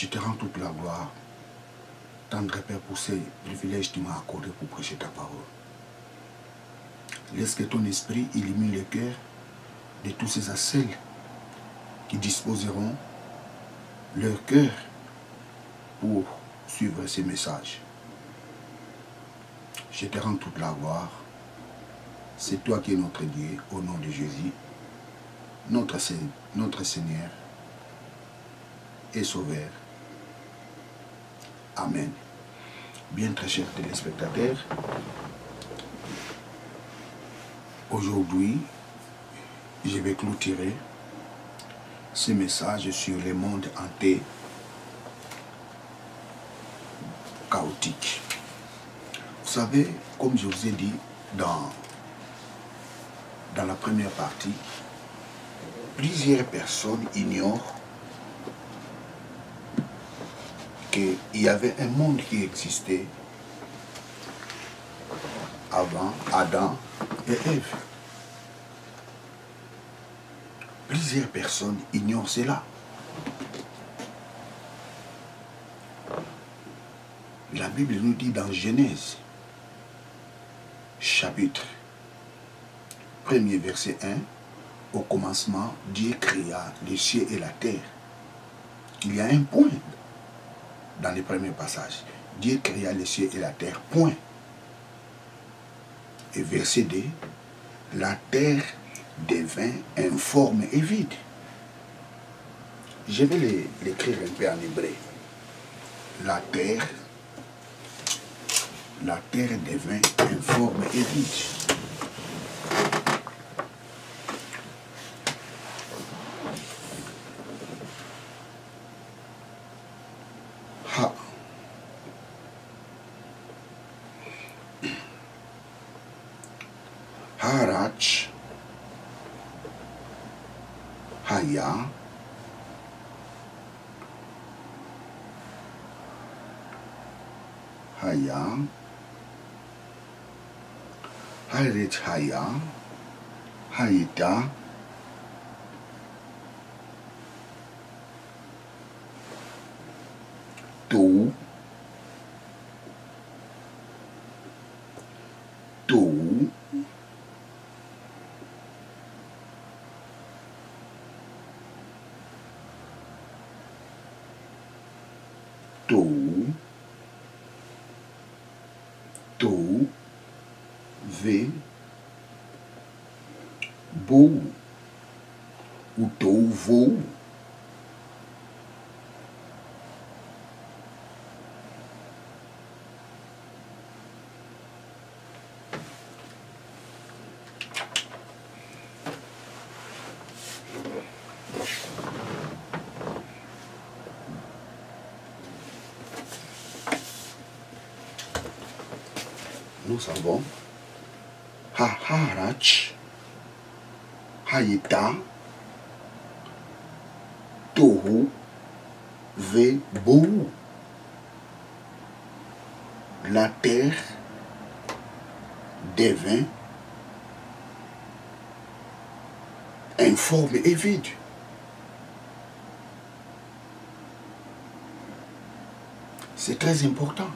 Je te rends toute la gloire, tendre Père, pour ces privilèges que tu m'as accordés pour prêcher ta parole. Laisse que ton esprit illumine le cœur de tous ces assels qui disposeront leur cœur pour suivre ces messages. Je te rends toute la gloire. C'est toi qui es notre Dieu, au nom de Jésus, notre Seigneur et Sauveur. Amen. Bien, très chers téléspectateurs, aujourd'hui, je vais clôturer ce message sur le monde hanté chaotique. Vous savez, comme je vous ai dit dans la première partie, plusieurs personnes ignorent qu'il y avait un monde qui existait avant Adam et Ève. Plusieurs personnes ignorent cela. La Bible nous dit dans Genèse, chapitre 1er, verset 1, au commencement, Dieu créa les cieux et la terre. Il y a un point dans les premiers passages. Dieu créa les cieux et la terre, point. Et verset 2, la terre devint informe et vide. Je vais l'écrire un peu en hébreu. La terre devint informe et vide. Harach Haya Harach Haya Haïta Tou ve bou ou tou vou. Nous savons Harach Haïta Tohu Ve Bou. La terre devint informe et vide. C'est très important.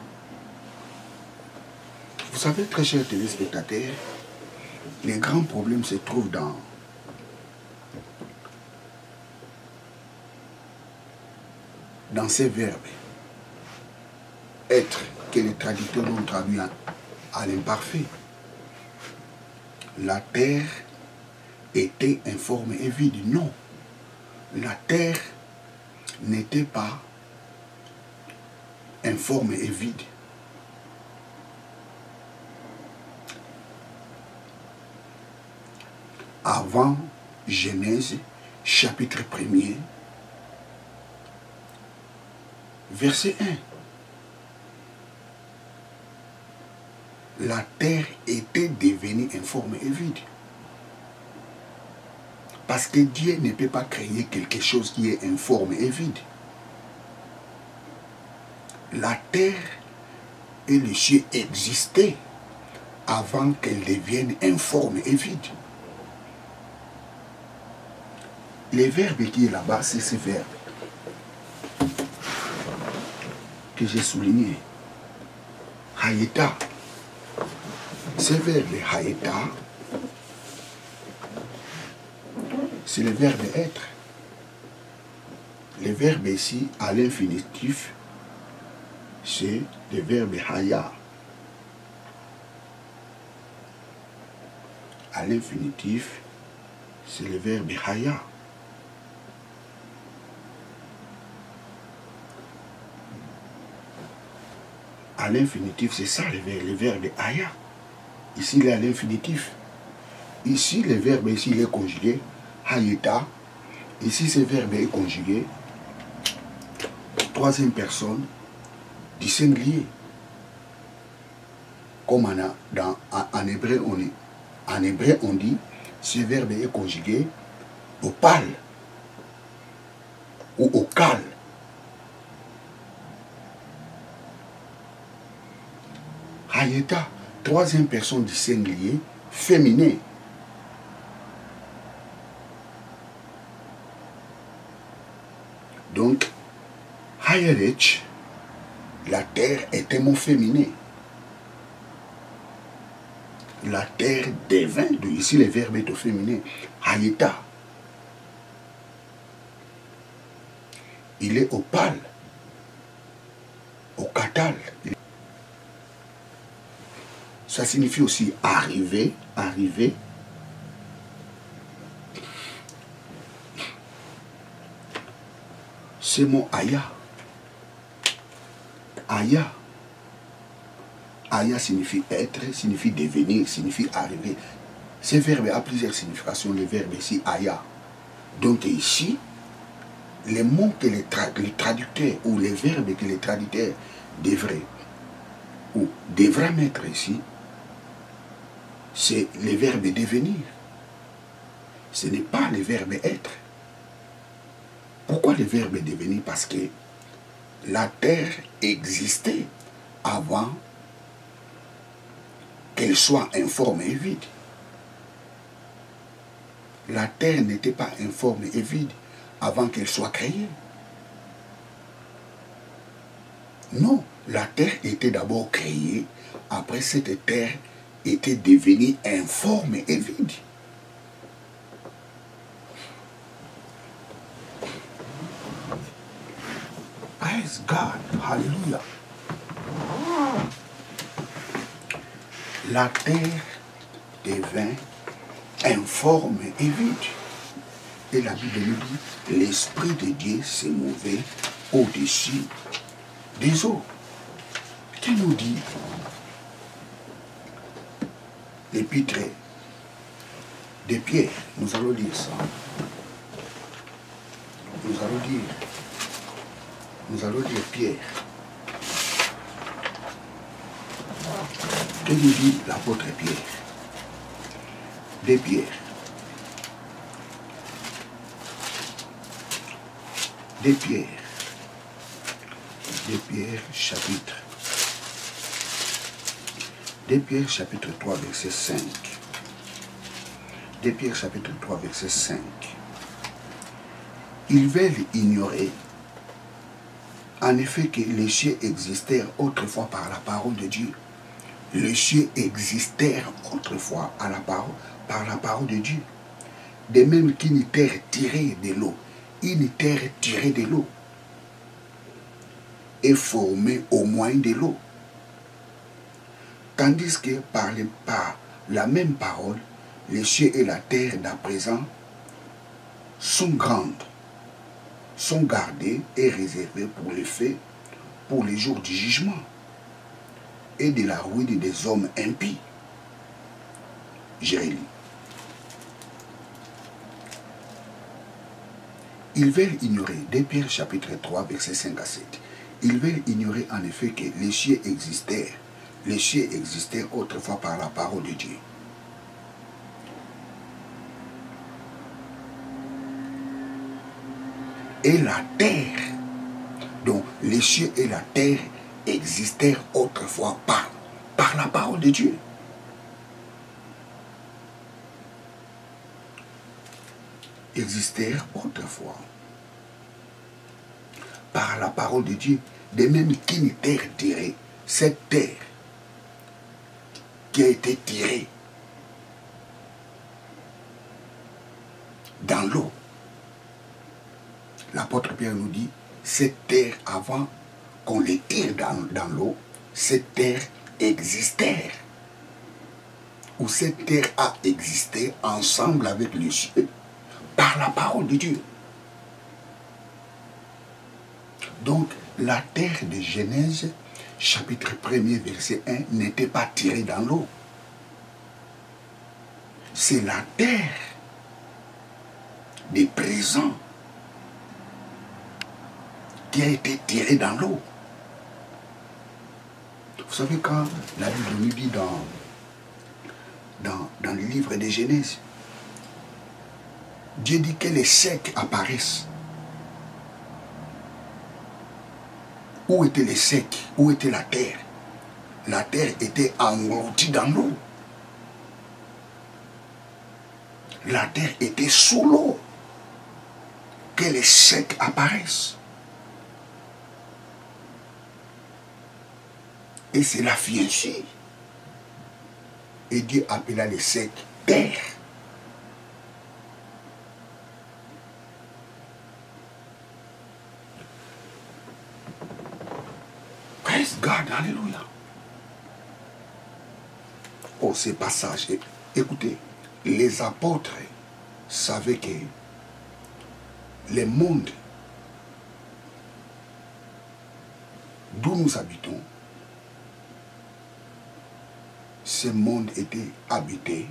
Vous savez, très chers téléspectateurs, les grands problèmes se trouvent dans ces verbes. Être, que les traducteurs ont traduit à l'imparfait. La terre était informe et vide. Non. La terre n'était pas informe et vide. Avant Genèse, chapitre 1er, verset 1. La terre était devenue informe et vide. Parce que Dieu ne peut pas créer quelque chose qui est informe et vide. La terre et le ciel existaient avant qu'elles deviennent informes et vides. Le verbe qui est là-bas, c'est ce verbe. que j'ai souligné. Hayeta. Ce verbe hayeta, c'est le verbe être. Le verbe ici, à l'infinitif, c'est le verbe haya. À l'infinitif, c'est le verbe haya. À l'infinitif, c'est ça le verbe haya. Ici, il est à l'infinitif. Ici, le verbe ici, il est conjugué. Hayeta. Ici, ce verbe est conjugué. Troisième personne du singulier. Comme en hébreu, on dit, ce verbe est conjugué au pal ou au cal. Hayeta, troisième personne du singulier, féminin. Donc, Hayerech, la terre est un mot féminin. La terre devint, ici le verbe est au féminin, Hayeta. Il est au pal, au katal. Ça signifie aussi arriver, arriver. Ce mot aya. Aya. Aya signifie être, signifie devenir, signifie arriver. Ce verbe a plusieurs significations. Le verbe ici, aya. Donc ici, les mots que les traducteurs ou les verbes que les traducteurs devraient ou devra mettre ici, c'est le verbe devenir. Ce n'est pas le verbe être. Pourquoi le verbe devenir? Parce que la terre existait avant qu'elle soit informe et vide. La terre n'était pas informe et vide avant qu'elle soit créée. Non, la terre était d'abord créée, après cette terre était devenue informe et vide. Praise God, hallelujah. La terre devint informe et vide. Et la Bible nous dit, l'Esprit de Dieu s'est mouvé au-dessus des eaux. Qui nous dit l'épître de Pierre? Nous allons lire ça. Nous allons lire Pierre. Que nous dit l'apôtre Pierre? De Pierre. De Pierre. De Pierre, chapitre. De Pierre, chapitre 3, verset 5. De Pierre, chapitre 3, verset 5. Ils veulent ignorer, en effet, que les cieux existèrent autrefois par la parole de Dieu. Les cieux existèrent autrefois par la parole de Dieu. De même qu'une terre tirée de l'eau, une terre tirée de l'eau est formée au moyen de l'eau. Tandis que par la même parole, les cieux et la terre d'à présent sont grandes, sont gardées et réservées pour les faits, pour les jours du jugement et de la ruine des hommes impies. Jérémie. Ils veulent ignorer, dès Pierre chapitre 3, verset 5 à 7, ils veulent ignorer en effet que les cieux existèrent autrefois par la parole de Dieu. Et la terre, donc les cieux et la terre existèrent autrefois par la parole de Dieu. Existèrent autrefois par la parole de Dieu. de même qu'une terre tirée, cette terre qui a été tirée dans l'eau. L'apôtre Pierre nous dit, cette terre, avant qu'on les tire dans l'eau, cette terre existait. Ou cette terre a existé ensemble avec les cieux par la parole de Dieu. Donc, la terre de Genèse, chapitre 1er, verset 1, n'était pas tirée dans l'eau. C'est la terre des présents qui a été tirée dans l'eau. Vous savez, quand la Bible nous dit dans le livre de Genèse, Dieu dit que les secs apparaissent. Où étaient les secs? Où était la terre? La terre était engloutie dans l'eau. La terre était sous l'eau. Que les secs apparaissent. Et cela fit ainsi. Et Dieu appela les secs terre. Praise God, alléluia. Oh, ces passages, écoutez, les apôtres savaient que le monde d'où nous habitons, ce monde était habité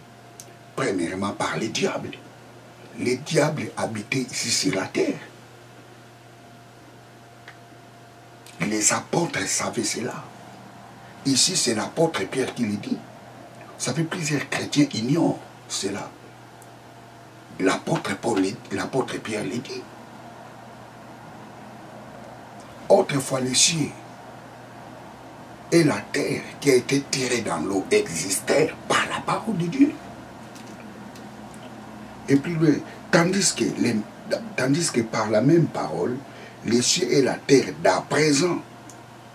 premièrement par les diables. Les diables habitaient ici sur la terre. Les apôtres savaient cela. Ici, c'est l'apôtre Pierre qui le dit. Ça fait plusieurs chrétiens ignorent cela. L'apôtre Pierre le dit. Autrefois, les cieux et la terre qui a été tirée dans l'eau existait par la parole de Dieu. Et puis, tandis que par la même parole, les cieux et la terre d'à présent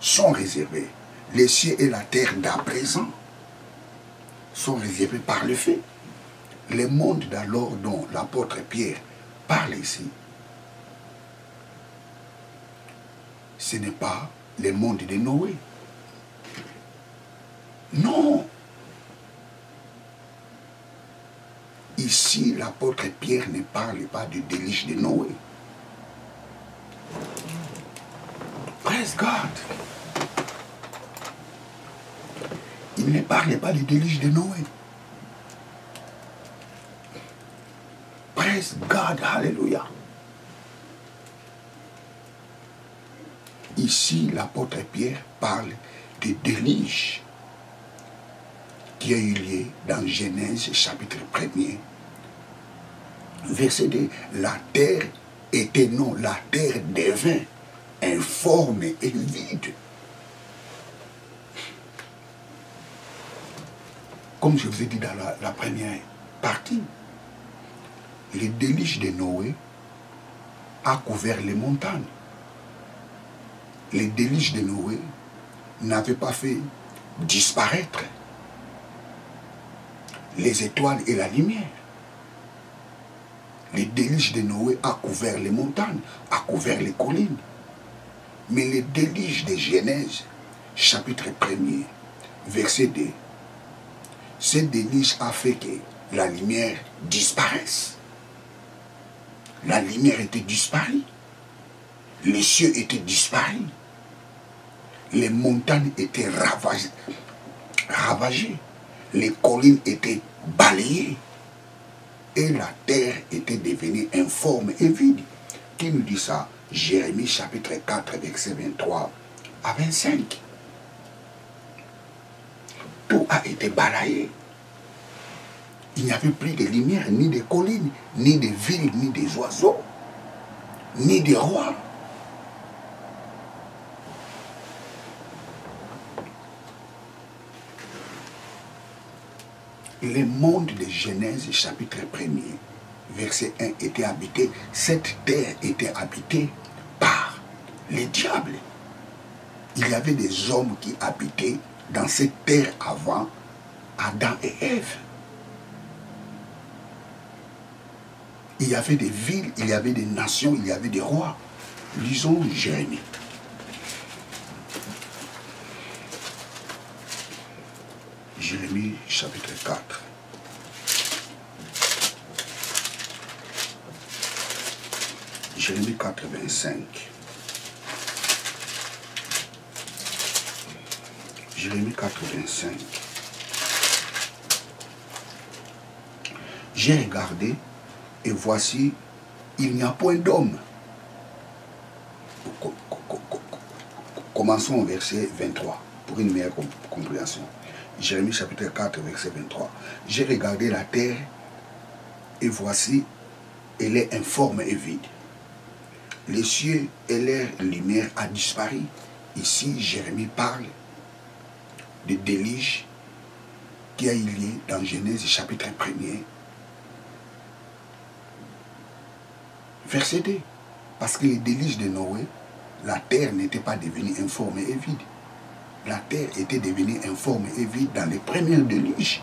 sont réservés. Les cieux et la terre d'à présent sont réservés par le fait. Le monde d'alors dont l'apôtre Pierre parle ici, ce n'est pas le monde de Noé. Non. Ici, l'apôtre Pierre ne parle pas du déluge de Noé. Praise God. Il ne parle pas du déluge de Noé. Praise God, alléluia. Ici, l'apôtre Pierre parle du déluge qui a eu lieu dans Genèse chapitre 1er. Verset 2. La terre était non, la terre devint informe et vide. Comme je vous ai dit dans la première partie, le déluge de Noé a couvert les montagnes. Le déluge de Noé n'avait pas fait disparaître les étoiles et la lumière. Le déluge de Noé a couvert les montagnes, a couvert les collines. Mais le déluge de Genèse, chapitre 1er, verset 2, ce déluge a fait que la lumière disparaisse. La lumière était disparue. Les cieux étaient disparus. Les montagnes étaient ravagées. Les collines étaient balayées. Et la terre était devenue informe et vide. Qui nous dit ça? Jérémie chapitre 4, verset 23 à 25. Tout a été balayé. Il n'y avait plus de lumière, ni de collines, ni de villes, ni des oiseaux, ni des rois. Le monde de Genèse, chapitre 1er, verset 1, était habité. Cette terre était habitée par les diables. Il y avait des hommes qui habitaient dans cette terre avant Adam et Ève. Il y avait des villes, il y avait des nations, il y avait des rois. Lisons Jérémie. Jérémie chapitre 4. Jérémie 4, 25. Jérémie 4, 25. J'ai regardé et voici, il n'y a point d'homme. Commençons au verset 23 pour une meilleure compréhension. Jérémie chapitre 4, verset 23. J'ai regardé la terre et voici, elle est informe et vide. Les cieux et leur lumière a disparu. Ici, Jérémie parle de déluge qui a eu lieu dans Genèse chapitre 1er, verset 2. Parce que le déluge de Noé, la terre n'était pas devenue informe et vide. La terre était devenue informe et vide dans les premiers déluges.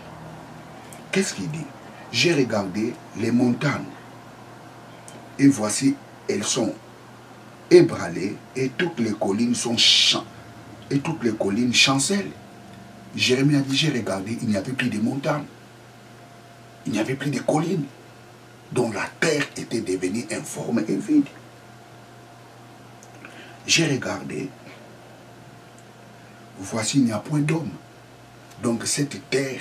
Qu'est-ce qu'il dit? J'ai regardé les montagnes et voici, elles sont ébranlées et toutes les collines sont et toutes les collines chancellent. Jérémie a dit, j'ai regardé, il n'y avait plus de montagnes. Il n'y avait plus de collines. Donc la terre était devenue informe et vide. J'ai regardé, voici, il n'y a point d'homme. Donc cette terre,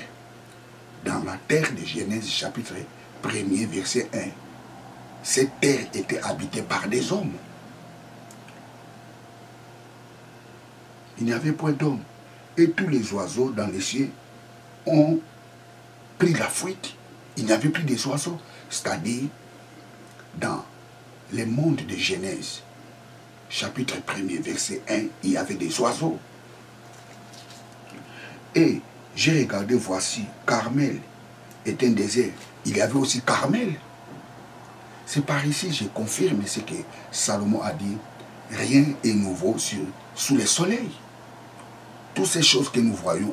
dans la terre de Genèse chapitre 1er, verset 1, cette terre était habitée par des hommes. Il n'y avait point d'homme. Et tous les oiseaux dans les cieux ont pris la fuite. Il n'y avait plus des oiseaux. C'est-à-dire, dans le monde de Genèse, chapitre 1er, verset 1, il y avait des oiseaux. Et j'ai regardé, voici, Carmel est un désert. Il y avait aussi Carmel. C'est par ici, je confirme ce que Salomon a dit. Rien n'est nouveau sous le soleil. Toutes ces choses que nous voyons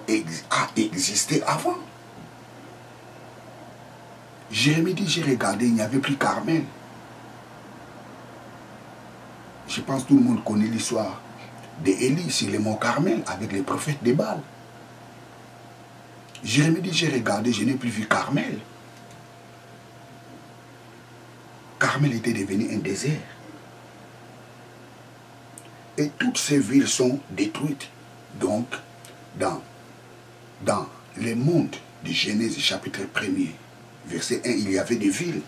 a existé avant. Jérémie dit, j'ai regardé, il n'y avait plus Carmel. Je pense que tout le monde connaît l'histoire d'Élie sur le mont Carmel avec les prophètes de Baal. Jérémie dit, j'ai regardé, je n'ai plus vu Carmel. Carmel était devenu un désert. Et toutes ces villes sont détruites. Donc, dans le monde de Genèse chapitre 1er, verset 1, il y avait des villes.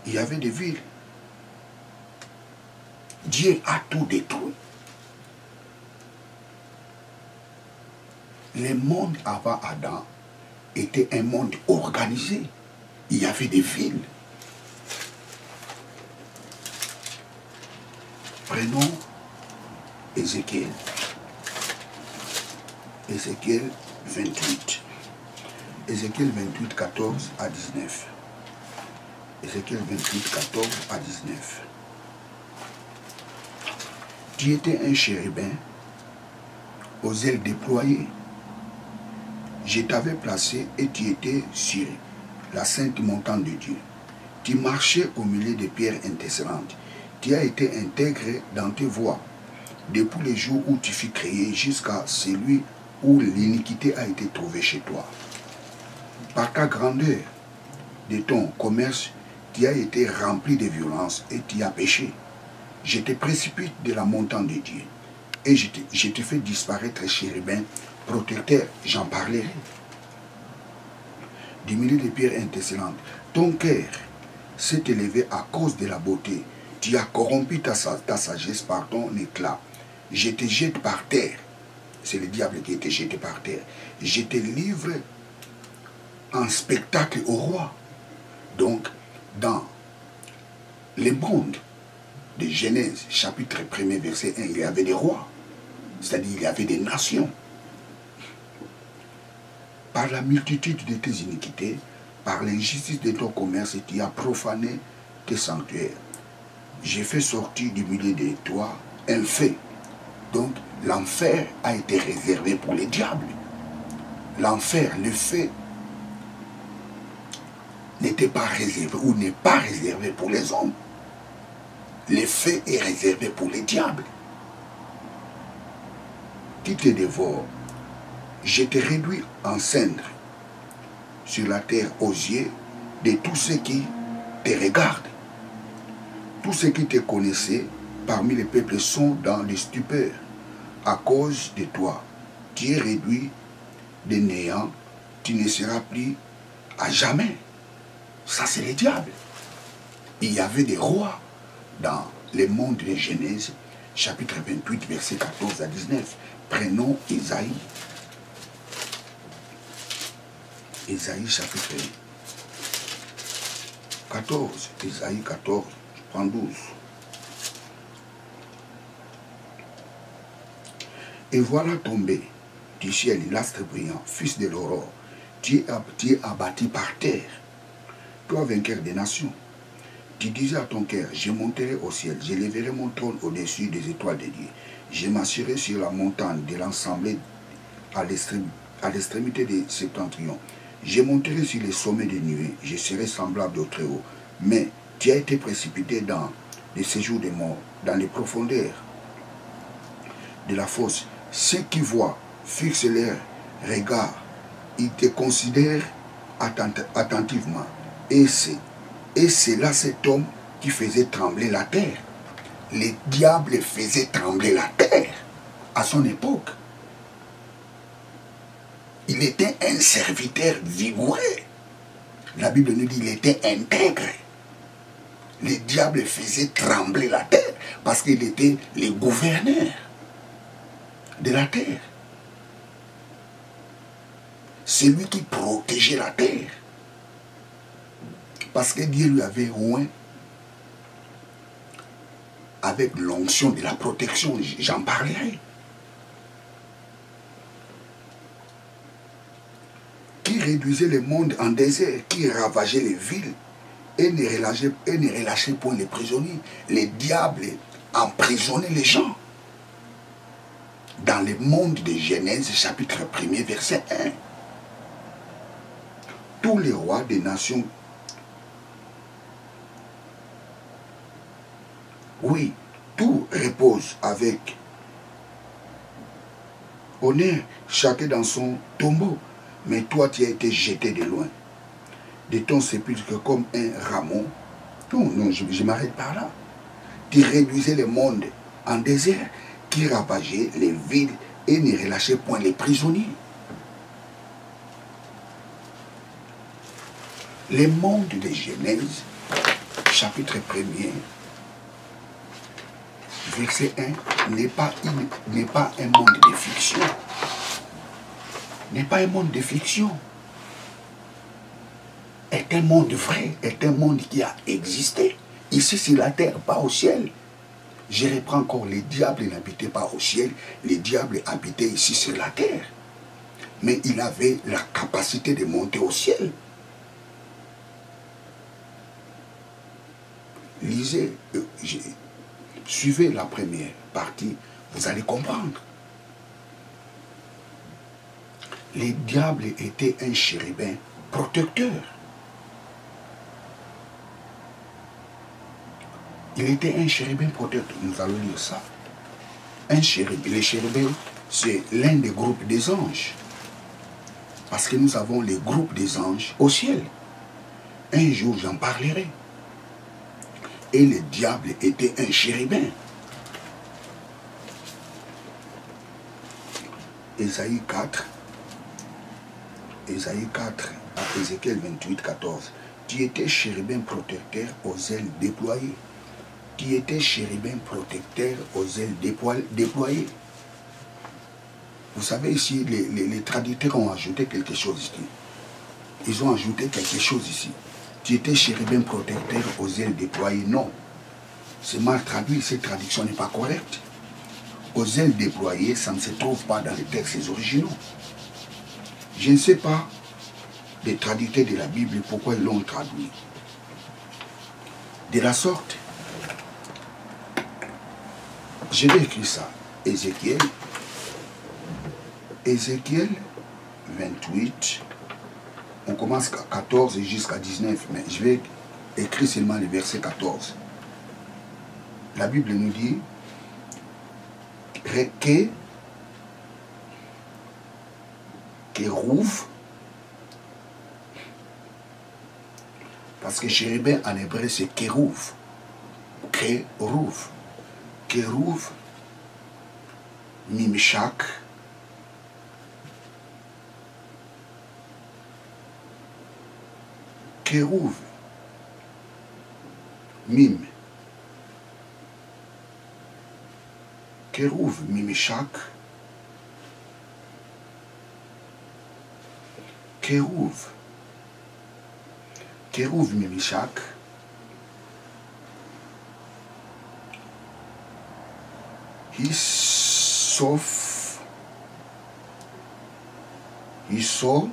Il y avait des villes. Dieu a tout détruit. Le monde avant Adam était un monde organisé. Il y avait des villes. Prenons Ézéchiel. Ézéchiel 28. Ézéchiel 28, 14 à 19. Ézéchiel 28, 14 à 19. Tu étais un chérubin aux ailes déployées. Je t'avais placé et tu étais sur la sainte montagne de Dieu. Tu marchais au milieu des pierres intercellentes. Tu as été intégré dans tes voies, depuis le jour où tu fus créé jusqu'à celui où l'iniquité a été trouvée chez toi. Par ta grandeur de ton commerce, tu as été rempli de violence et tu as péché. Je te précipite de la montagne de Dieu et je te fais disparaître, chérubin, protecteur, j'en parlerai. Du milieu des pierres intercellentes, ton cœur s'est élevé à cause de la beauté. Tu as corrompu ta sagesse par ton éclat. Je te jette par terre. C'est le diable qui était jeté par terre. Je te livre en spectacle au roi. Donc, dans le monde de Genèse, chapitre 1er, verset 1, il y avait des rois. C'est-à-dire, il y avait des nations. Par la multitude de tes iniquités, par l'injustice de ton commerce, tu as profané tes sanctuaires. j'ai fait sortir du milieu de toi un feu. Donc, l'enfer a été réservé pour les diables. L'enfer, le feu, n'était pas réservé ou n'est pas réservé pour les hommes. Le feu est réservé pour les diables. Qui te dévore, je te réduis en cendres sur la terre aux yeux de tous ceux qui te regardent. Tous ceux qui te connaissaient parmi les peuples sont dans les stupeurs à cause de toi. Tu es réduit de néant, tu ne seras plus à jamais. Ça, c'est le diable. Il y avait des rois dans le monde de Genèse, chapitre 28, versets 14 à 19. Prenons Isaïe. Isaïe, chapitre 14. Isaïe 14, je prends 12. Et voilà tombé du ciel l'astre brillant, fils de l'aurore. Tu es abattu par terre, toi vainqueur des nations. Tu disais à ton cœur, je monterai au ciel, je lèverai mon trône au-dessus des étoiles de Dieu. Je m'assurerai sur la montagne de l'ensemble à l'extrémité des septentrions. Je monterai sur les sommets des nuées, je serai semblable au Très-Haut. Mais tu as été précipité dans les séjours des morts, dans les profondeurs de la fosse. Ceux qui voient fixent leur regard, ils te considèrent attentivement. Et c'est là cet homme qui faisait trembler la terre. Les diables faisaient trembler la terre à son époque. Il était un serviteur vigoureux. La Bible nous dit qu'il était intègre. Les diables faisaient trembler la terre parce qu'il était le gouverneur de la terre. C'est lui qui protégeait la terre. Parce que Dieu lui avait oint avec l'onction de la protection. J'en parlerai. Qui réduisait le monde en désert, qui ravageait les villes et ne relâchait point les prisonniers. Les diables emprisonnaient les gens. Dans le monde de Genèse, chapitre 1er, verset 1. Tous les rois des nations, oui, tout repose avec honneur, chacun dans son tombeau. Mais toi, tu as été jeté de loin, de ton sépulcre comme un rameau. Non, je m'arrête par là. Tu réduisais le monde en désert, qui ravageait les villes et ne relâchait point les prisonniers. Le monde de Genèse, chapitre 1er, verset 1, n'est pas un monde de fiction. N'est pas un monde de fiction. Est un monde vrai, est un monde qui a existé. Ici sur la terre, pas au ciel. Je reprends encore, les diables n'habitaient pas au ciel, les diables habitaient ici sur la terre. Mais il avait la capacité de monter au ciel. Lisez, suivez la première partie, vous allez comprendre. Les diables étaient un chérubin protecteur. Il était un chérubin protecteur. Nous allons lire ça. Un chérubin. Les chérubins, c'est l'un des groupes des anges. Parce que nous avons les groupes des anges au ciel. Un jour, j'en parlerai. Et le diable était un chérubin. Ésaïe 4. Ésaïe 4 à Ézéchiel 28, 14. Tu étais chérubin protecteur aux ailes déployées. Tu étais chérubin protecteur aux ailes déployées. Vous savez ici, les traducteurs ont ajouté quelque chose ici. Ils ont ajouté quelque chose ici. Tu étais chérubin protecteur aux ailes déployées. Non. C'est mal traduit, cette traduction n'est pas correcte. Aux ailes déployées, ça ne se trouve pas dans les textes originaux. Je ne sais pas les traducteurs de la Bible pourquoi ils l'ont traduit. De la sorte, Je vais écrire ça. Ézéchiel 28. On commence à 14 jusqu'à 19, mais je vais écrire seulement le verset 14. La Bible nous dit que Kérouv, parce que chérubin en hébreu c'est Kérouv. Kérouv. Kérouv, Mimshak, Kérouv, Mim, Kérouv, Mimshak, Kérouv, Mimshak, Hisorer.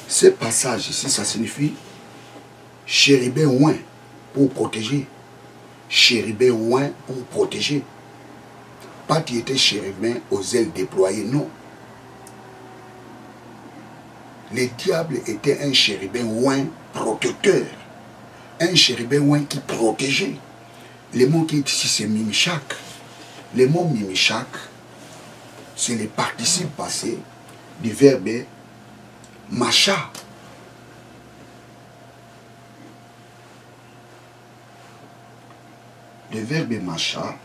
Ce passage ici, ça signifie chérubin oint pour protéger. Chérubin oint pour protéger. Pas qu'il était chérubin aux ailes déployées, non. Le diable était un chérubin oint protecteur. Un chérubin oint qui protégeait. Le mot qui est ici, c'est Mimshak. Le mot Mimshak, c'est le participe passé du verbe Macha. Le verbe Macha,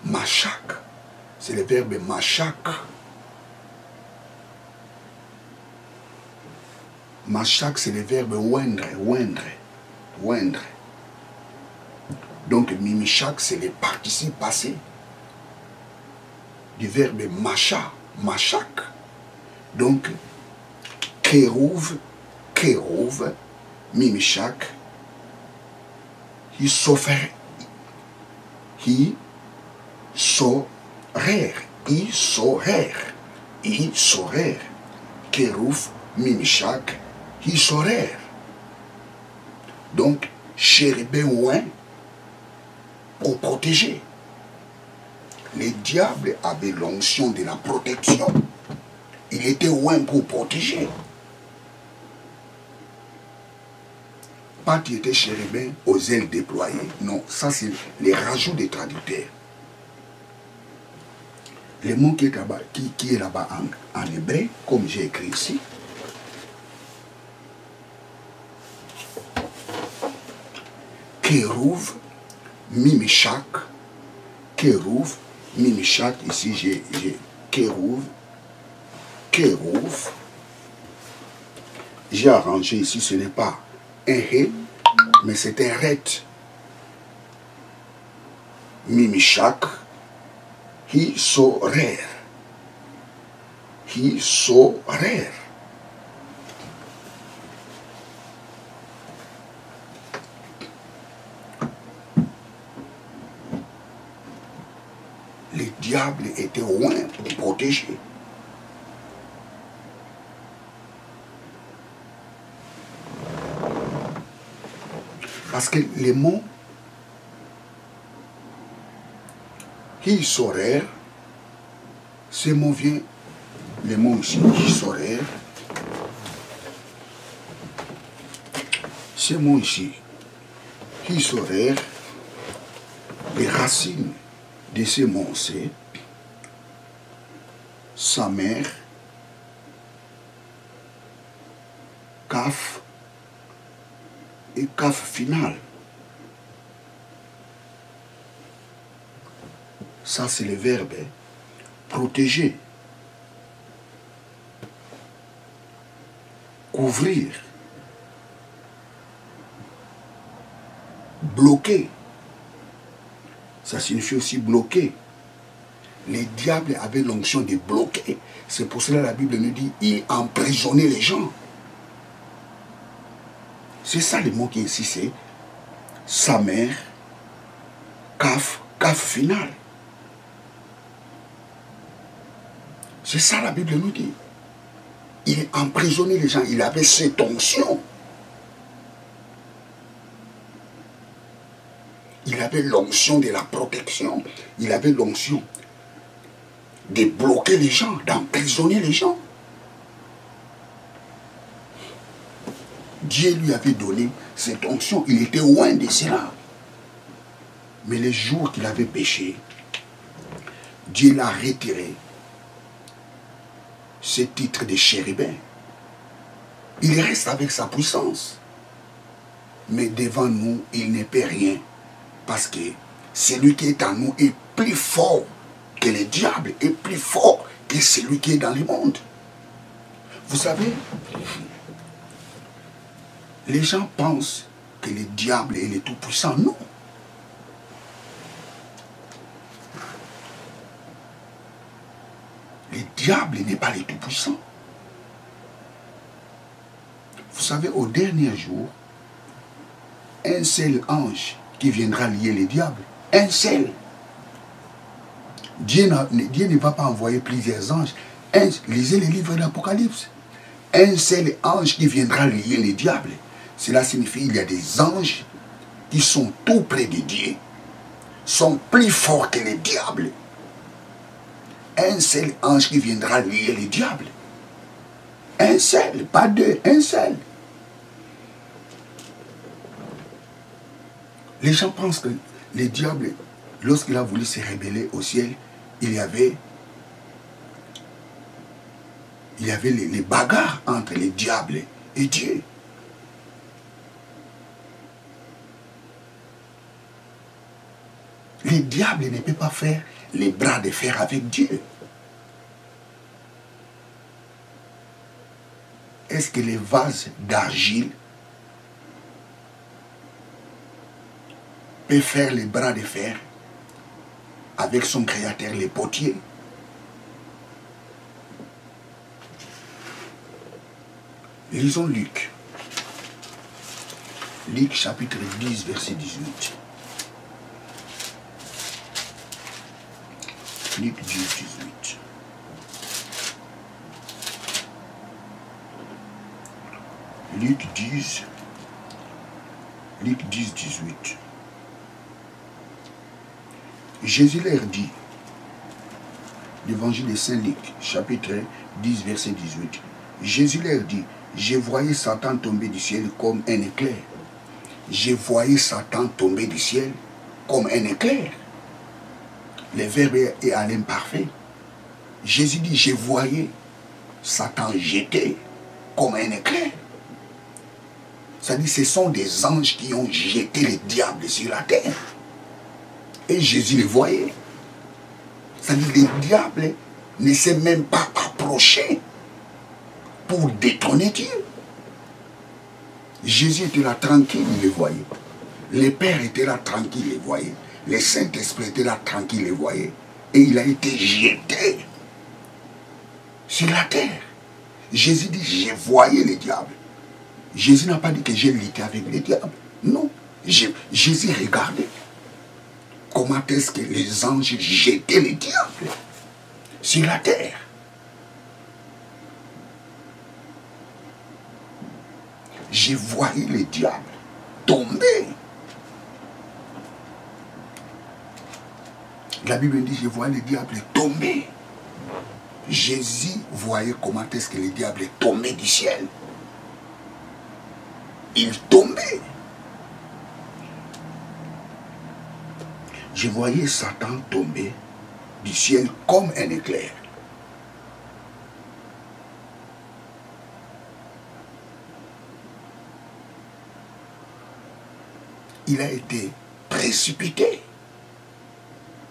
Machak, c'est le verbe Machak. Machak, c'est le verbe oindre. Donc Mimshak, c'est le participe passé du verbe Macha, Machak. Donc Kérouv, Mimshak, Hisorer, Kérouv, Mimshak, Hisorer. Donc chérubin oint pour protéger. Le diable avait l'onction de la protection. Il était oint pour protéger. Pas qu'il était chérubin aux ailes déployées. Non, ça c'est les rajouts des traducteurs. Le mot qui est là-bas en hébreu, comme j'ai écrit ici, Kérouv, Mimshak, Kérouv, Mimshak, ici j'ai Kérouv, j'ai arrangé ici, ce n'est pas un He, mais c'est un Ret. Mimshak, Hisorer. Le diable était loin pour protéger. Parce que les mots Hisorer, ce mot vient, le mot ici, Hisorer, ce mot ici, Hisorer, les racines de ce mot, c'est sa mère, Kaf et Kaf final. Ça, c'est le verbe protéger, couvrir, bloquer. Ça signifie aussi bloquer. Les diables avaient l'onction de bloquer. C'est pour cela que la Bible nous dit, il emprisonnait les gens. C'est ça le mot qui est ici, c'est sa mère, kaf final. C'est ça la Bible nous dit. Il emprisonnait les gens, il avait cette onction. Il avait l'onction de la protection. Il avait l'onction de bloquer les gens, d'emprisonner les gens. Dieu lui avait donné cette onction. Il était loin de cela. Mais les jours qu'il avait péché, Dieu l'a retiré. Ce titre de chérubin. Il reste avec sa puissance. Mais devant nous, il ne peut rien. Parce que celui qui est en nous est plus fort que le diable, est plus fort que celui qui est dans le monde. Vous savez, les gens pensent que le diable est le tout-puissant. Non. Le diable n'est pas le tout-puissant. Vous savez, au dernier jour, un seul ange qui viendra lier le diable. Un seul. Dieu ne va pas envoyer plusieurs anges. Lisez les livres d'Apocalypse. Un seul ange qui viendra lier le diable. Cela signifie qu'il y a des anges qui sont tout près de Dieu, sont plus forts que le diable. Un seul ange qui viendra lier le diable. Un seul, pas deux, un seul. Les gens pensent que le diable, lorsqu'il a voulu se rébeller au ciel, il y avait les bagarres entre le diable et Dieu. Le diable ne peut pas faire les bras de fer avec Dieu. Est-ce que les vases d'argile peut faire les bras de fer avec son créateur, les potiers? Lisons Luc. Luc chapitre 10, verset 18. Luc 10, 18. Luc 10, 18. Jésus leur dit, l'évangile de Saint Luc, chapitre 10, verset 18. Jésus leur dit, je voyais Satan tomber du ciel comme un éclair. Je voyais Satan tomber du ciel comme un éclair. Le verbe est à l'imparfait. Jésus dit, je voyais Satan jeter comme un éclair. C'est-à-dire, ce sont des anges qui ont jeté le diable sur la terre. Et Jésus le voyait. C'est-à-dire, le diable ne s'est même pas approché pour détrôner Dieu. Jésus était là tranquille, il le voyait. Le Père était là tranquille, il le voyait. Le Saint-Esprit était là tranquille, il le voyait. Et il a été jeté sur la terre. Jésus dit, je voyais le diable. Jésus n'a pas dit que j'ai lutté avec le diable. Non. Jésus regardait comment est-ce que les anges jetaient le diable sur la terre. Je voyais le diable tomber. La Bible dit, je voyais le diable tomber. Jésus voyait comment est-ce que le diable tombait du ciel. Il tombait. Je voyais Satan tomber du ciel comme un éclair. Il a été précipité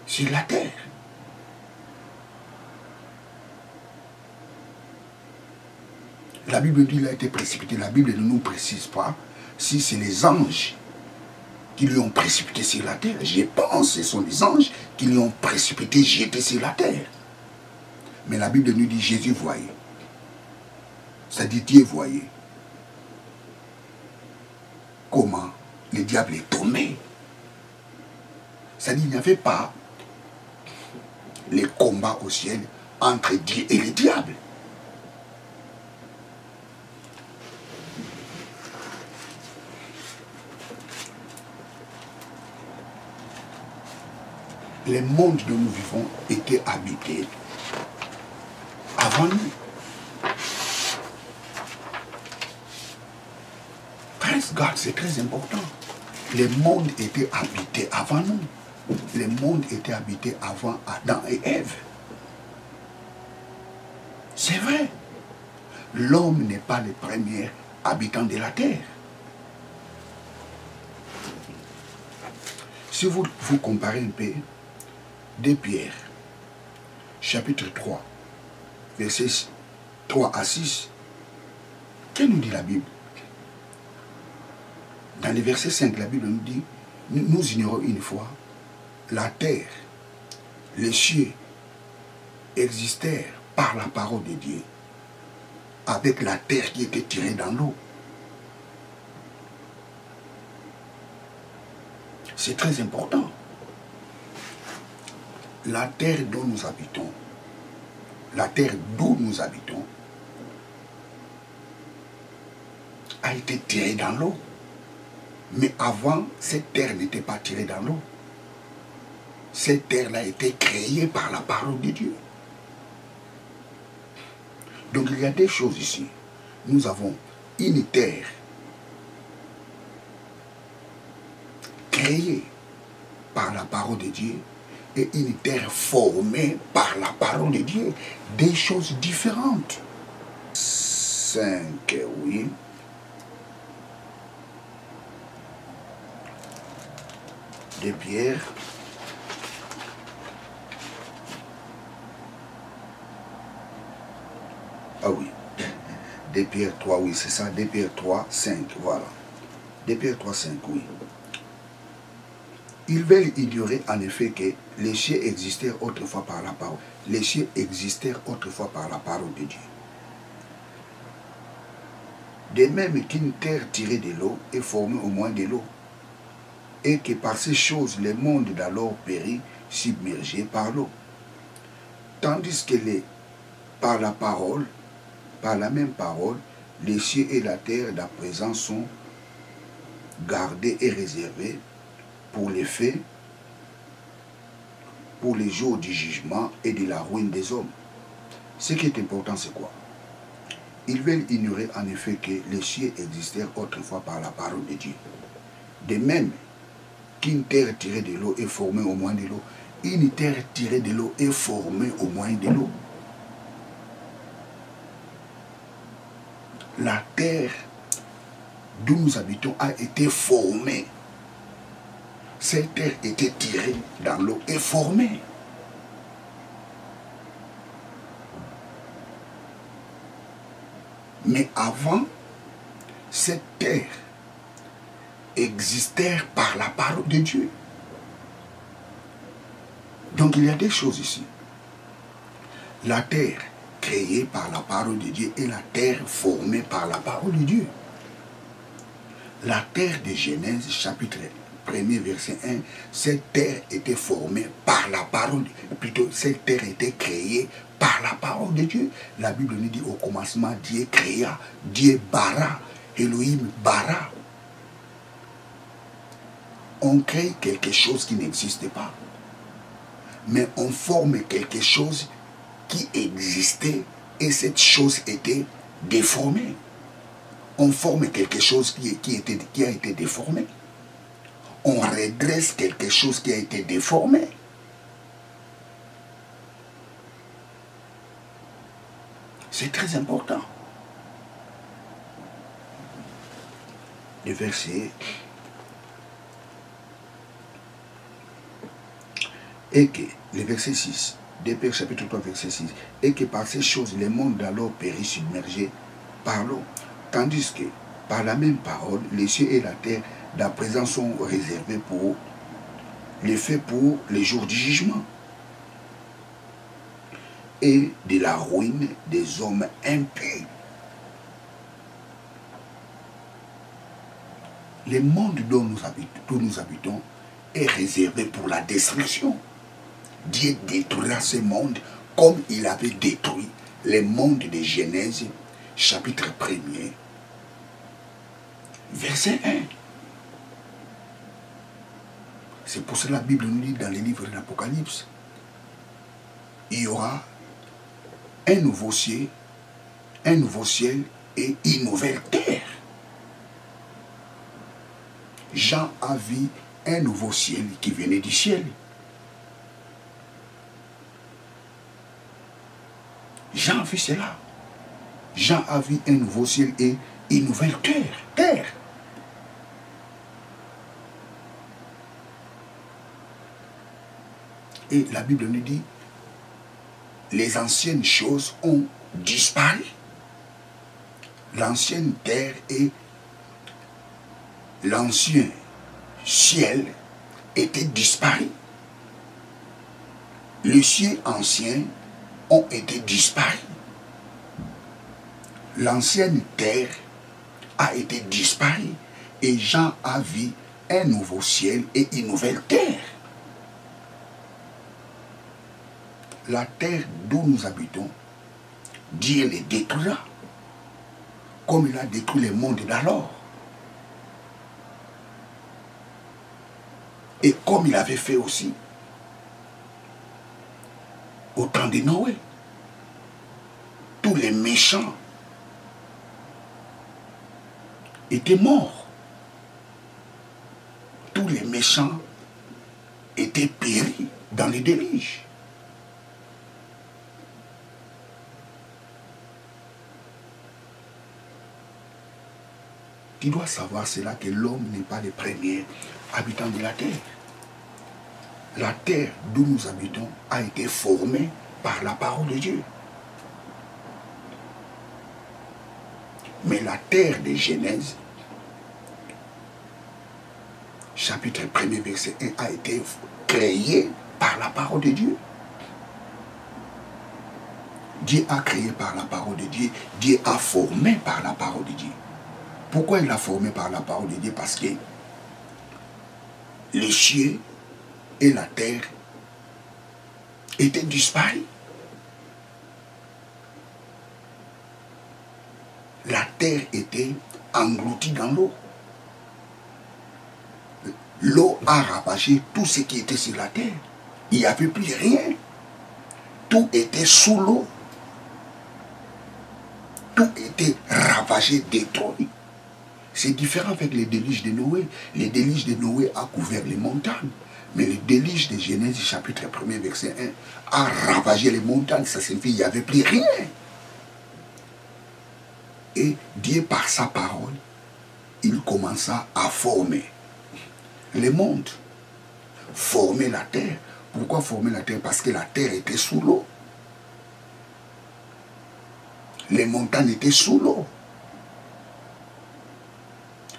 sur la terre. La Bible dit qu'il a été précipité. La Bible ne nous précise pas si c'est les anges qui lui ont précipité sur la terre. Je pense que ce sont les anges qui lui ont précipité, jeté sur la terre. Mais la Bible nous dit Jésus voyait. C'est-à-dire Dieu voyait comment le diable est tombé. C'est-à-dire qu'il n'y avait pas les combats au ciel entre Dieu et le diable. Le monde dont nous vivons était habité avant nous. Praise God, c'est très important. Le monde était habité avant nous. Le monde était habité avant Adam et Ève. C'est vrai. L'homme n'est pas le premier habitant de la terre. Si vous comparez un peu 2 Pierre, chapitre 3, versets 3 à 6, que nous dit la Bible? Dans le verset 5, la Bible nous dit, nous ignorons une fois, la terre, les cieux existèrent par la parole de Dieu, avec la terre qui était tirée dans l'eau. C'est très important. La terre dont nous habitons, la terre d'où nous habitons, a été tirée dans l'eau. Mais avant, cette terre n'était pas tirée dans l'eau. Cette terre-là a été créée par la parole de Dieu. Donc il y a des choses ici. Nous avons une terre créée par la parole de Dieu et une terre formée par la parole de Dieu. Des choses différentes. 5, oui. De Pierre. Ah oui. De Pierre 3, oui, c'est ça. De Pierre 3, 5, voilà. De Pierre 3, 5, oui. Ils veulent ignorer en effet que les cieux existèrent autrefois par la parole. Les cieux existèrent autrefois par la parole de Dieu. De même qu'une terre tirée de l'eau est formée au moins de l'eau, et que par ces choses le monde d'alors périt, submergé par l'eau. Tandis que par la parole, par la même parole, les cieux et la terre d'à présent sont gardés et réservés pour les faits, pour les jours du jugement et de la ruine des hommes. Ce qui est important, c'est quoi? Ils veulent ignorer en effet que les cieux existèrent autrefois par la parole de Dieu. De même qu'une terre tirée de l'eau est formée au moins de l'eau, une terre tirée de l'eau est formée au moins de l'eau. La terre d'où nous habitons a été formée. Cette terre était tirée dans l'eau et formée. Mais avant, cette terre existait par la parole de Dieu. Donc il y a des choses ici. La terre créée par la parole de Dieu et la terre formée par la parole de Dieu. La terre de Genèse, chapitre 1er, verset 1, cette terre était formée par la parole, plutôt cette terre était créée par la parole de Dieu. La Bible nous dit au commencement, Dieu créa, Dieu bara, Elohim bara. On crée quelque chose qui n'existe pas. Mais on forme quelque chose qui existait et cette chose était déformée. On forme quelque chose qui a été déformé. On redresse quelque chose qui a été déformé. C'est très important. Le verset. Et que, le verset 6, de Pierre chapitre 3, verset 6, et que par ces choses, le monde d'alors périt submergé par l'eau. Tandis que, par la même parole, les cieux et la terre d'à présent sont réservés pour les faits pour les jours du jugement et de la ruine des hommes impurs. Le monde dont nous habitons est réservé pour la destruction. Dieu détruira ce monde comme il avait détruit le monde de Genèse, chapitre 1er, verset 1. C'est pour cela que la Bible nous dit dans les livres de l'Apocalypse, il y aura un nouveau ciel et une nouvelle terre. Jean a vu un nouveau ciel qui venait du ciel. Jean a vu cela. Jean a vu un nouveau ciel et une nouvelle terre. Et la Bible nous dit, les anciennes choses ont disparu. L'ancienne terre et l'ancien ciel étaient disparus. Les cieux anciens ont été disparus. L'ancienne terre a été disparue et Jean a vu un nouveau ciel et une nouvelle terre. La terre d'où nous habitons, Dieu les détruira, comme il a détruit le monde d'alors. Et comme il avait fait aussi au temps de Noé. Tous les méchants étaient morts. Tous les méchants étaient péris dans les déluge. Tu dois savoir cela, que l'homme n'est pas le premier habitant de la terre. La terre d'où nous habitons a été formée par la parole de Dieu. Mais la terre de Genèse, chapitre 1er, verset 1, a été créée par la parole de Dieu. Dieu a créé par la parole de Dieu. Dieu a formé par la parole de Dieu. Pourquoi il a formé par la parole de Dieu? Parce que les cieux et la terre étaient disparus. La terre était engloutie dans l'eau. L'eau a ravagé tout ce qui était sur la terre. Il n'y avait plus rien. Tout était sous l'eau. Tout était ravagé, détruit. C'est différent avec les déluges de Noé. Les déluges de Noé a couvert les montagnes. Mais le déluge de Genèse, chapitre 1er, verset 1, a ravagé les montagnes. Ça signifie qu'il n'y avait plus rien. Et Dieu, par sa parole, il commença à former le monde. Former la terre. Pourquoi former la terre? Parce que la terre était sous l'eau. Les montagnes étaient sous l'eau.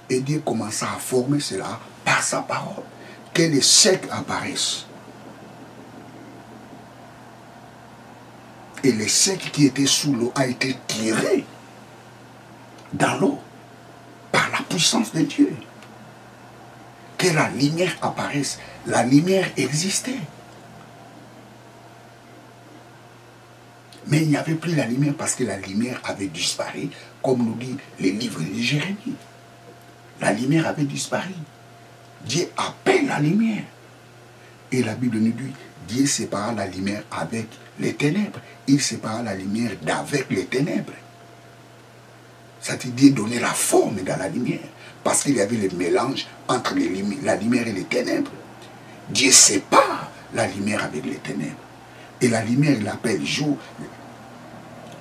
Et Dieu commença à former cela par sa parole. Que les secs apparaissent. Et les secs qui étaient sous l'eau a été tiré dans l'eau par la puissance de Dieu. Que la lumière apparaisse. La lumière existait. Mais il n'y avait plus la lumière parce que la lumière avait disparu, comme nous dit les livres de Jérémie. La lumière avait disparu. Dieu appelle la lumière. Et la Bible nous dit, Dieu sépara la lumière avec les ténèbres. Il sépara la lumière d'avec les ténèbres. Ça veut dire donner la forme dans la lumière. Parce qu'il y avait le mélange entre la lumière et les ténèbres. Dieu sépare la lumière avec les ténèbres. Et la lumière, il appelle jour.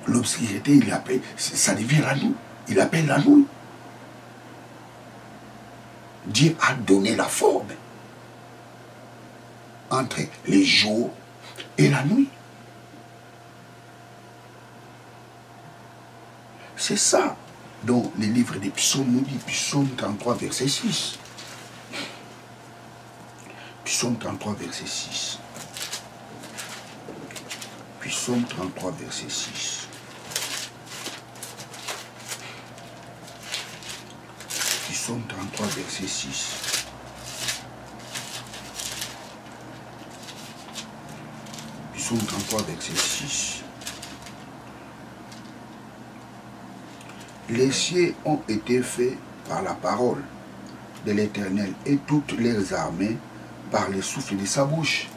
L'obscurité, il appelle, ça devient la nuit. Il appelle la nuit. Dieu a donné la forme entre les jours et la nuit. C'est ça dont les livres des psaumes nous disent, psaume 33, verset 6. Psaume 33, verset 6. Psaume 33, verset 6. Psaume 33, verset 6. Psaume 33, verset 6. Les cieux ont été faits par la parole de l'Éternel et toutes leurs armées par le souffle de sa bouche.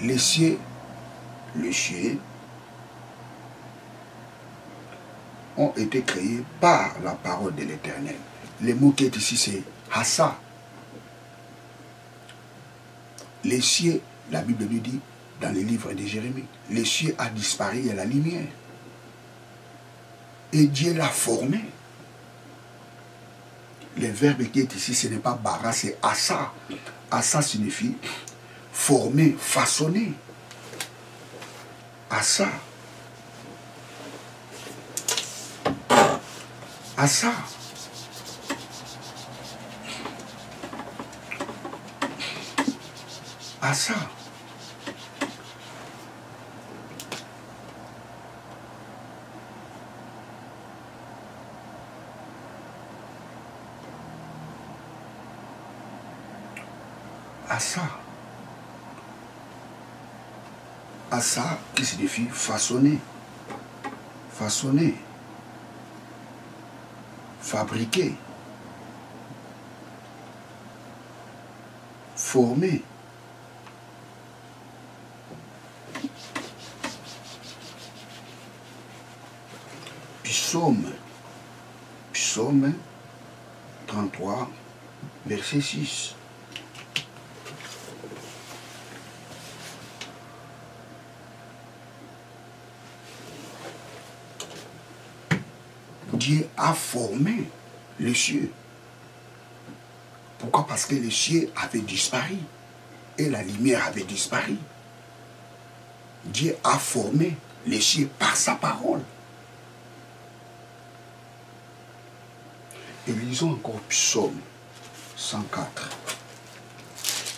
Les cieux, ont été créés par la parole de l'Éternel. Le mot qui est ici, c'est Hassa. Les cieux, la Bible nous dit, dans le livre de Jérémie, les cieux a disparu à la lumière. Et Dieu l'a formé. Le verbe qui est ici, ce n'est pas bara, c'est assa. Assa signifie former, façonner. Assa. Assa. Assa. Assa. Assa qui signifie façonner. Façonner. Fabriquer. Former. Psaume 33, verset 6. Dieu a formé les cieux. Pourquoi? Parce que les cieux avaient disparu et la lumière avait disparu. Dieu a formé les cieux par sa parole. Et lisons encore Psaume 104.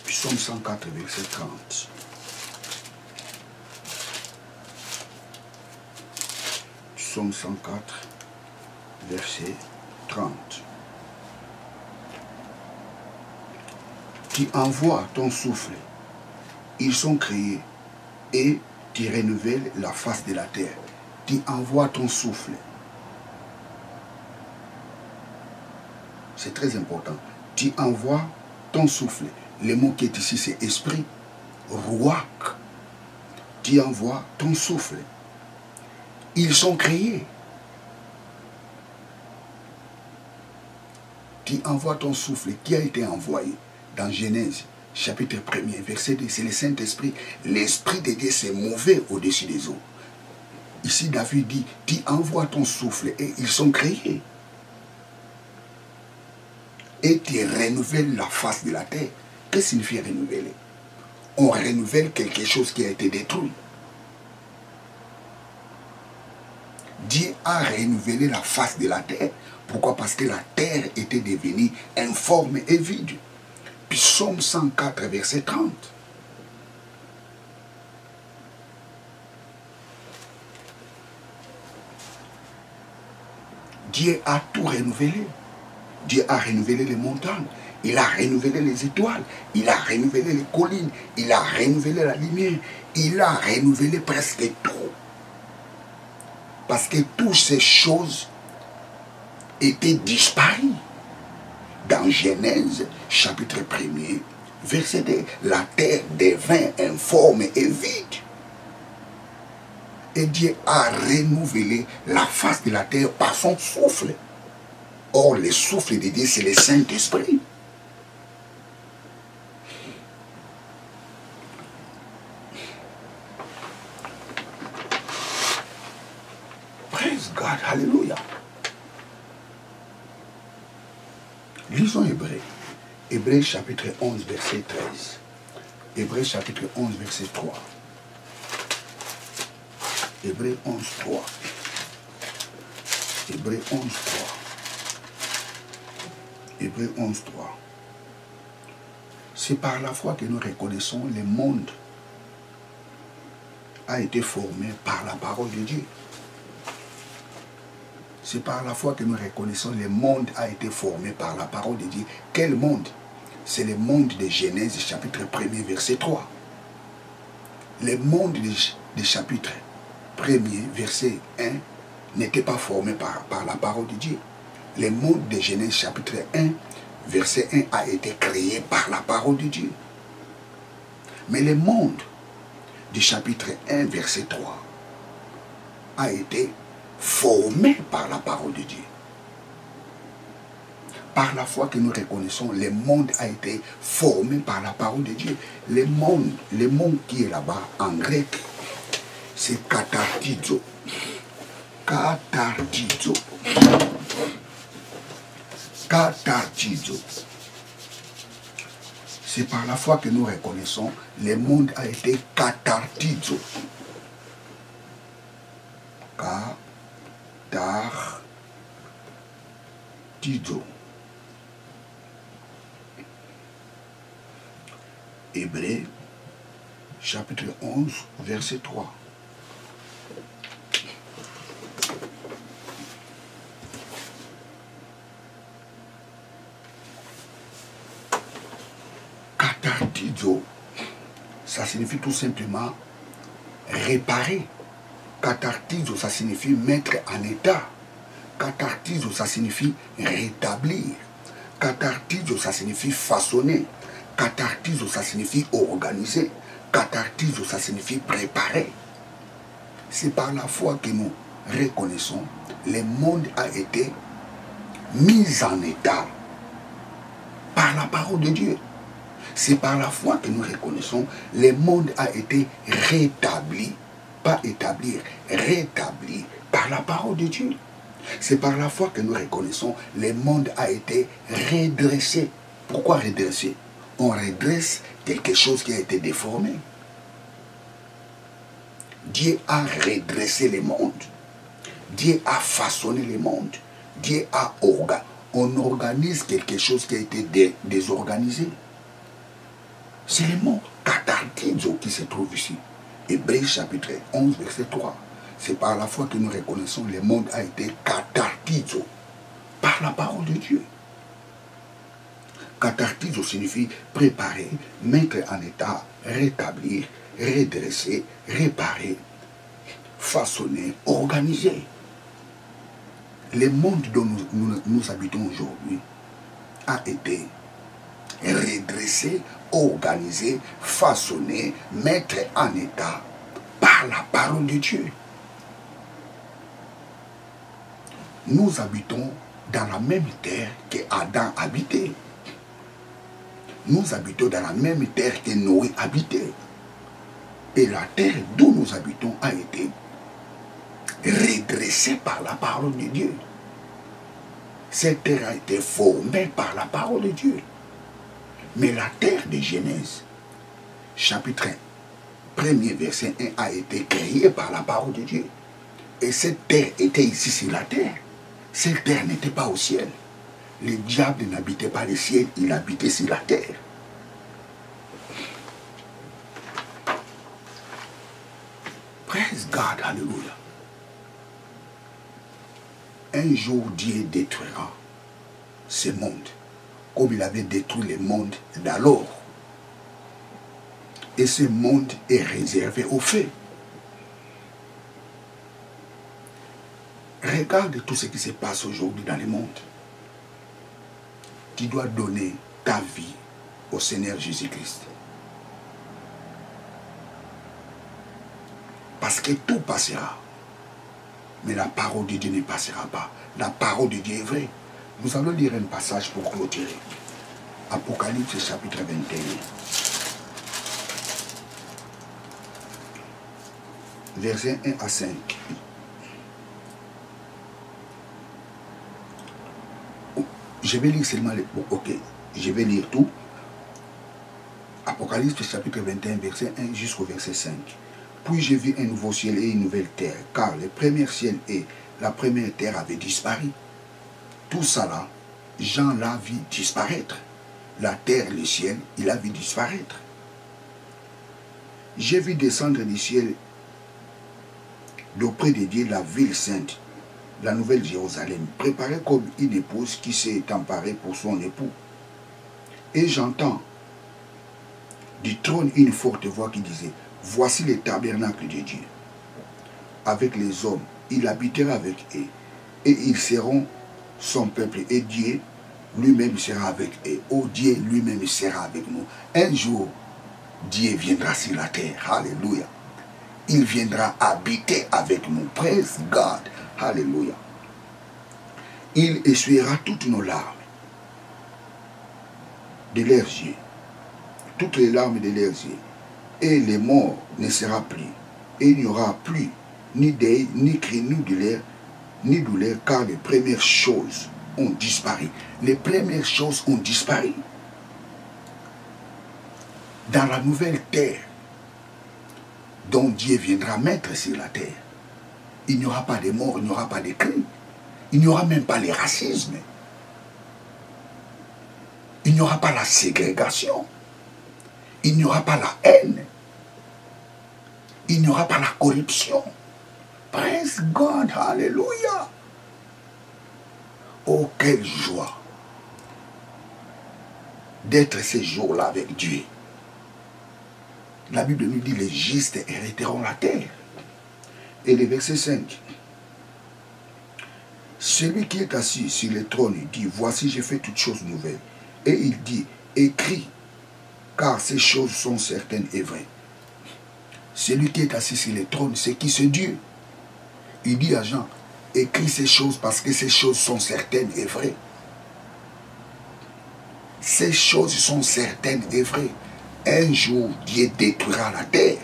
Psaume 104, verset 30. Psaume 104, verset 30. Tu envoies ton souffle, ils sont créés, et tu renouvelles la face de la terre. Tu envoies ton souffle. C'est très important. Tu envoies ton souffle. Le mot qui est ici, c'est esprit. Ruach. Tu envoies ton souffle. Ils sont créés. Tu envoies ton souffle. Qui a été envoyé? Dans Genèse, chapitre 1er, verset 2, c'est le Saint-Esprit. L'Esprit de Dieu s'est mouvé au-dessus des eaux. Ici, David dit, tu envoies ton souffle et ils sont créés. Et tu renouvelles la face de la terre. Qu'est-ce que signifie renouveler? On renouvelle quelque chose qui a été détruit. Dieu a renouvelé la face de la terre. Pourquoi? Parce que la terre était devenue informe et vide. Psaume 104, verset 30. Dieu a tout renouvelé. Dieu a renouvelé les montagnes, il a renouvelé les étoiles, il a renouvelé les collines, il a renouvelé la lumière, il a renouvelé presque tout. Parce que toutes ces choses étaient disparues. Dans Genèse, chapitre 1er, verset 2, la terre devint informe et vide. Et Dieu a renouvelé la face de la terre par son souffle. Or, le souffle de Dieu, c'est le Saint-Esprit. Praise God, hallelujah. Lisons Hébreux. Hébreux chapitre 11, verset 13. Hébreux chapitre 11, verset 3. Hébreux 11, 3. Hébreux 11, 3. Hébreux 11, 3. C'est par la foi que nous reconnaissons le monde a été formé par la parole de Dieu. C'est par la foi que nous reconnaissons le monde a été formé par la parole de Dieu. Quel monde? C'est le monde de Genèse, chapitre 1er, verset 3. Le monde du chapitre 1er, verset 1, n'était pas formé par la parole de Dieu. Le monde de Genèse, chapitre 1, verset 1, a été créé par la parole de Dieu. Mais le monde du chapitre 1, verset 3, a été formé par la parole de Dieu. Par la foi que nous reconnaissons, le monde a été formé par la parole de Dieu. Le monde qui est là-bas, en grec, c'est katartizo. Katartizo. Katartizo. C'est par la foi que nous reconnaissons, le monde a été katartizo. Katartizo. Hébreux, chapitre 11, verset 3. Katartizo, ça signifie tout simplement réparer. Katartizo, ça signifie mettre en état. Katartizo, ça signifie rétablir. Katartizo, ça signifie façonner. Katartizo, ça signifie organiser. Katartizo, ça signifie préparer. C'est par la foi que nous reconnaissons le monde a été mis en état par la parole de Dieu. C'est par la foi que nous reconnaissons le monde a été rétabli, pas établir, rétabli par la parole de Dieu. C'est par la foi que nous reconnaissons le monde a été redressé. Pourquoi redresser? On redresse quelque chose qui a été déformé. Dieu a redressé le monde. Dieu a façonné le monde. Dieu a organisé. On organise quelque chose qui a été désorganisé. C'est le mot katartizo qui se trouve ici. Hébreux chapitre 11, verset 3. C'est par la foi que nous reconnaissons que le monde a été katartizo par la parole de Dieu. Katartizo signifie préparer, mettre en état, rétablir, redresser, réparer, façonner, organiser. Le monde dont nous habitons aujourd'hui a été redressé, organisé, façonné, mettre en état par la parole de Dieu. Nous habitons dans la même terre que Adam habitait. Nous habitons dans la même terre que Noé habitait. Et la terre d'où nous habitons a été redressée par la parole de Dieu. Cette terre a été formée par la parole de Dieu. Mais la terre de Genèse, chapitre 1er, verset 1, a été créée par la parole de Dieu. Et cette terre était ici sur la terre. Cette terre n'était pas au ciel. Le diable n'habitait pas le ciel, il habitait sur la terre. Praise God, alléluia. Un jour, Dieu détruira ce monde, comme il avait détruit le monde d'alors. Et ce monde est réservé au feu. Regarde tout ce qui se passe aujourd'hui dans le monde. Tu dois donner ta vie au Seigneur Jésus-Christ. Parce que tout passera. Mais la parole de Dieu ne passera pas. La parole de Dieu est vraie. Nous allons lire un passage pour clôturer. Apocalypse chapitre 21. Versets 1 à 5. Je vais lire seulement les... Ok, je vais lire tout. Apocalypse chapitre 21, verset 1 jusqu'au verset 5. Puis j'ai vu un nouveau ciel et une nouvelle terre, car le premier ciel et la première terre avaient disparu. Tout ça là, Jean l'a vu disparaître. la terre, le ciel, il a vu disparaître. J'ai vu descendre du ciel d'auprès de Dieu la ville sainte, la nouvelle Jérusalem, préparée comme une épouse qui s'est emparée pour son époux. Et j'entends du trône une forte voix qui disait, voici le tabernacle de Dieu. Avec les hommes, il habitera avec eux, et ils seront son peuple, et Dieu lui-même sera avec eux. Oh, Dieu lui-même sera avec nous. Un jour, Dieu viendra sur la terre. Alléluia. Il viendra habiter avec nous. Praise God. Alléluia. Il essuiera toutes nos larmes de leurs yeux. Toutes les larmes de leurs yeux. Et les morts ne sera plus. Et il n'y aura plus ni deuil, ni cri, ni douleur, car les premières choses ont disparu. Les premières choses ont disparu. Dans la nouvelle terre dont Dieu viendra mettre sur la terre, il n'y aura pas de mort, il n'y aura pas de cris, il n'y aura même pas le racisme, il n'y aura pas la ségrégation, il n'y aura pas la haine, il n'y aura pas la corruption. Praise God, alléluia. Oh, quelle joie d'être ces jours-là avec Dieu. La Bible nous dit, les justes hériteront la terre. Et le verset 5. Celui qui est assis sur le trône, il dit, voici, j'ai fait toutes choses nouvelles. Et il dit, écris, car ces choses sont certaines et vraies. Celui qui est assis sur le trône, c'est qui? C'est Dieu. Il dit à Jean, écris ces choses parce que ces choses sont certaines et vraies. Ces choses sont certaines et vraies. Un jour, Dieu détruira la terre.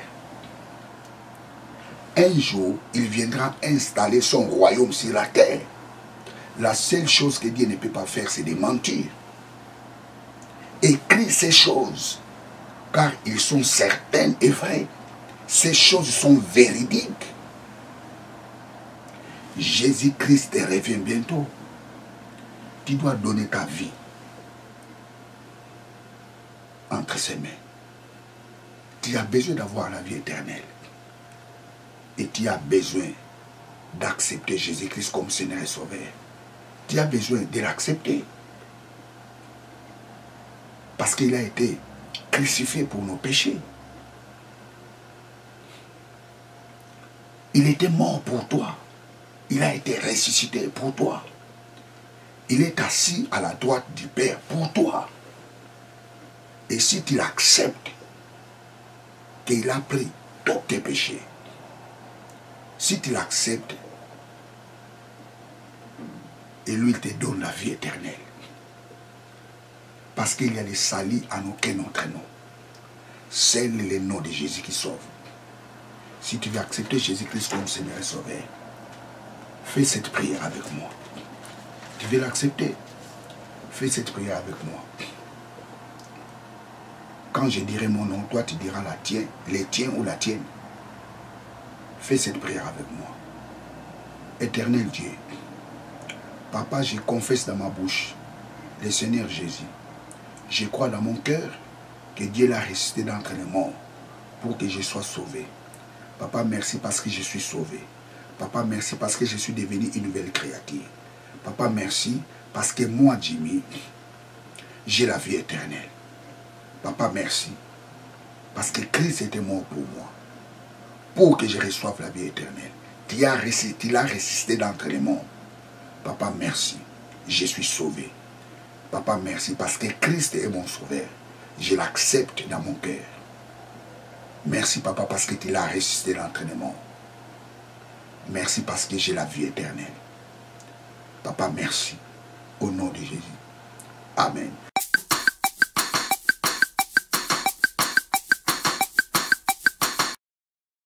Un jour, il viendra installer son royaume sur la terre. La seule chose que Dieu ne peut pas faire, c'est de mentir. Écris ces choses, car ils sont certaines et vraies. Ces choses sont véridiques. Jésus-Christ revient bientôt. Tu dois donner ta vie entre ses mains. Tu as besoin d'avoir la vie éternelle. Et tu as besoin d'accepter Jésus-Christ comme Seigneur et Sauveur. Tu as besoin de l'accepter. Parce qu'il a été crucifié pour nos péchés. Il était mort pour toi. Il a été ressuscité pour toi. Il est assis à la droite du Père pour toi. Et si tu l'acceptes, qu'il a pris tous tes péchés, si tu l'acceptes, et lui il te donne la vie éternelle. Parce qu'il y a les salis en aucun autre nom. C'est le nom de Jésus qui sauve. Si tu veux accepter Jésus-Christ comme Seigneur et Sauveur, fais cette prière avec moi. Tu veux l'accepter? Fais cette prière avec moi. Quand je dirai mon nom, toi tu diras la tienne, les tiens ou la tienne. Fais cette prière avec moi. Éternel Dieu, Papa, je confesse dans ma bouche le Seigneur Jésus. Je crois dans mon cœur que Dieu l'a ressuscité d'entre les morts pour que je sois sauvé. Papa, merci parce que je suis sauvé. Papa, merci parce que je suis devenu une nouvelle créature. Papa, merci parce que moi, Jimmy, j'ai la vie éternelle. Papa, merci parce que Christ était mort pour moi, pour que je reçoive la vie éternelle. Tu l'as ressuscité d'entre les morts. Papa, merci, je suis sauvé. Papa, merci parce que Christ est mon sauveur. Je l'accepte dans mon cœur. Merci, Papa, parce que tu l'as ressuscité d'entre les morts. Merci parce que j'ai la vie éternelle. Papa, merci. Au nom de Jésus. Amen.